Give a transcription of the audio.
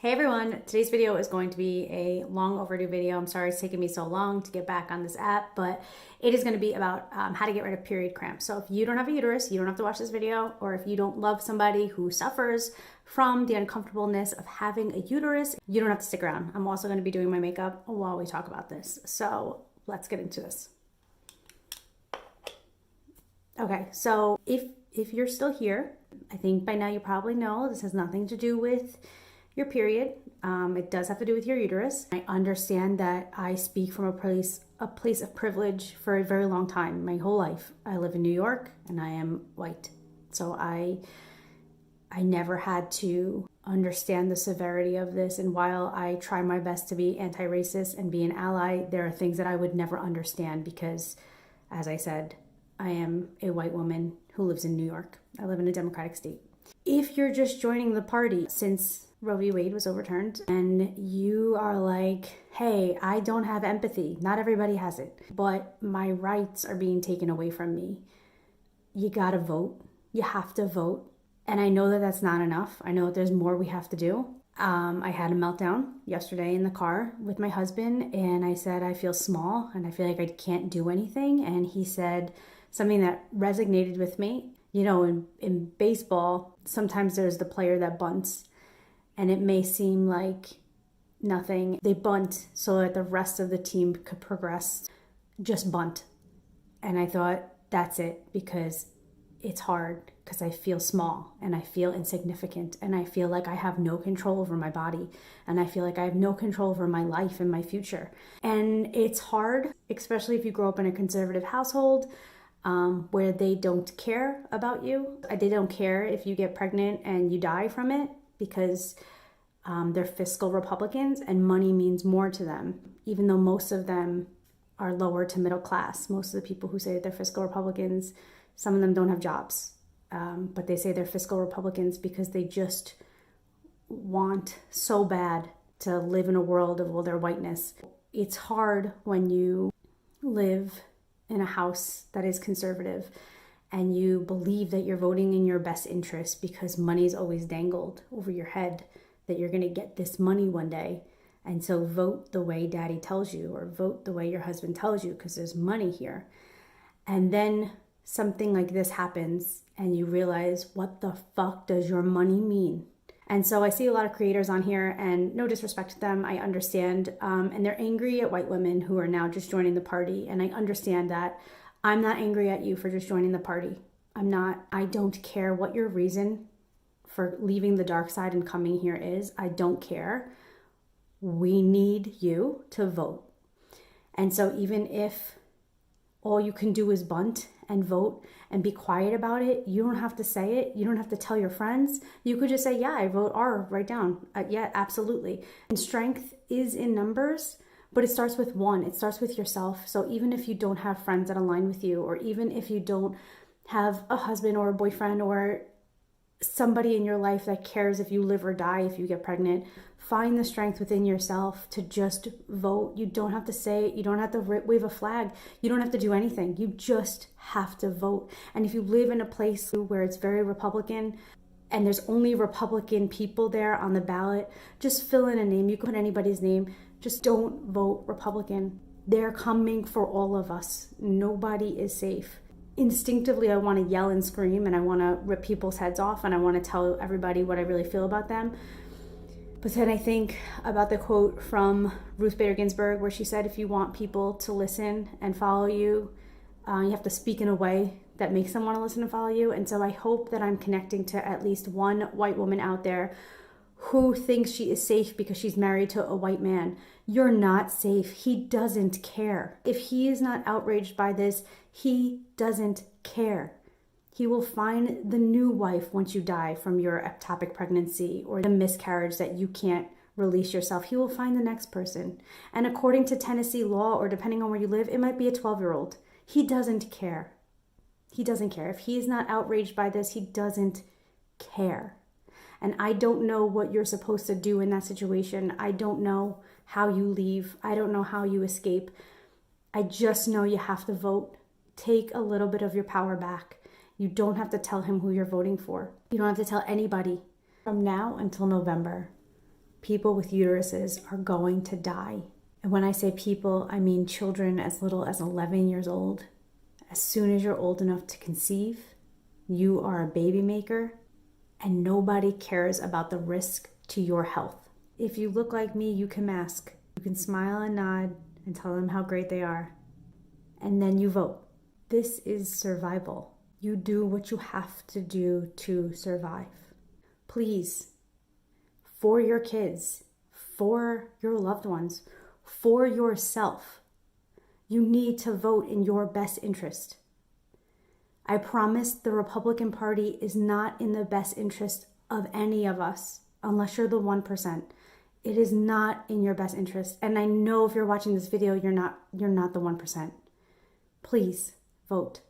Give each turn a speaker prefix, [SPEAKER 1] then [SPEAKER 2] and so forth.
[SPEAKER 1] Hey everyone, today's video is going to be a long overdue video. I'm sorry it's taken me so long to get back on this app, but it is going to be about how to get rid of period cramps. So if you don't have a uterus, you don't have to watch this video, or if you don't love somebody who suffers from the uncomfortableness of having a uterus, you don't have to stick around. I'm also going to be doing my makeup while we talk about this. So let's get into this. Okay, so if you're still here, I think by now you probably know this has nothing to do with your period. It does have to do with your uterus. I understand that I speak from a place of privilege for a very long time. My whole life, I live in New York and I am white. So I never had to understand the severity of this. And while I try my best to be anti-racist and be an ally, there are things that I would never understand because, as I said, I am a white woman who lives in New York. I live in a Democratic state. If you're just joining the party since Roe v. Wade was overturned and you are like, hey, I don't have empathy. Not everybody has it, but my rights are being taken away from me. You gotta vote. You have to vote. And I know that that's not enough. I know that there's more we have to do. I had a meltdown yesterday in the car with my husband and I said, I feel small and I feel like I can't do anything. And he said something that resonated with me. You know, in baseball, sometimes there's the player that bunts and it may seem like nothing. They bunt so that the rest of the team could progress. Just bunt. And I thought, that's it, because it's hard, because I feel small and I feel insignificant and I feel like I have no control over my body and I feel like I have no control over my life and my future. And it's hard, especially if you grow up in a conservative household, where they don't care about you. They don't care if you get pregnant and you die from it because they're fiscal Republicans and money means more to them, even though most of them are lower to middle class. Most of the people who say they're fiscal Republicans, some of them don't have jobs, but they say they're fiscal Republicans because they just want so bad to live in a world of all their whiteness. It's hard when you live in a house that is conservative and you believe that you're voting in your best interest because money is always dangled over your head, that you're going to get this money one day. And so vote the way daddy tells you or vote the way your husband tells you because there's money here. And then something like this happens and you realize, what the fuck does your money mean? And so I see a lot of creators on here, and no disrespect to them, I understand. And they're angry at white women who are now just joining the party. And I understand that. I'm not angry at you for just joining the party. I don't care what your reason for leaving the dark side and coming here is. I don't care. We need you to vote. And so even if all you can do is bunt and vote and be quiet about it, you don't have to say it. You don't have to tell your friends. You could just say, yeah, I vote R, write down. Yeah, absolutely. And strength is in numbers, but it starts with one. It starts with yourself. So even if you don't have friends that align with you, or even if you don't have a husband or a boyfriend or somebody in your life that cares if you live or die if you get pregnant, find the strength within yourself to just vote. You don't have to say it. You don't have to wave a flag. You don't have to do anything. You just have to vote. And if you live in a place where it's very Republican and there's only Republican people there on the ballot, just fill in a name. You can put anybody's name. Just don't vote Republican. They're coming for all of us. Nobody is safe. Instinctively, I want to yell and scream and I want to rip people's heads off and I want to tell everybody what I really feel about them. But then I think about the quote from Ruth Bader Ginsburg where she said, if you want people to listen and follow you, you have to speak in a way that makes them want to listen and follow you. And so I hope that I'm connecting to at least one white woman out there who thinks she is safe because she's married to a white man. You're not safe. He doesn't care. If he is not outraged by this, he doesn't care. He will find the new wife once you die from your ectopic pregnancy or the miscarriage that you can't release yourself. He will find the next person. And according to Tennessee law, or depending on where you live, it might be a 12-year-old. He doesn't care. He doesn't care. If he is not outraged by this, he doesn't care. And I don't know what you're supposed to do in that situation. I don't know how you leave. I don't know how you escape. I just know you have to vote. Take a little bit of your power back. You don't have to tell him who you're voting for. You don't have to tell anybody. From now until November, people with uteruses are going to die. And when I say people, I mean children as little as 11 years old. As soon as you're old enough to conceive, you are a baby maker, and nobody cares about the risk to your health. If you look like me, you can mask. You can smile and nod and tell them how great they are. And then you vote. This is survival. You do what you have to do to survive. Please, for your kids, for your loved ones, for yourself, you need to vote in your best interest. I promise the Republican Party is not in the best interest of any of us, unless you're the 1%. It is not in your best interest. And I know if you're watching this video, you're not the 1%. Please vote.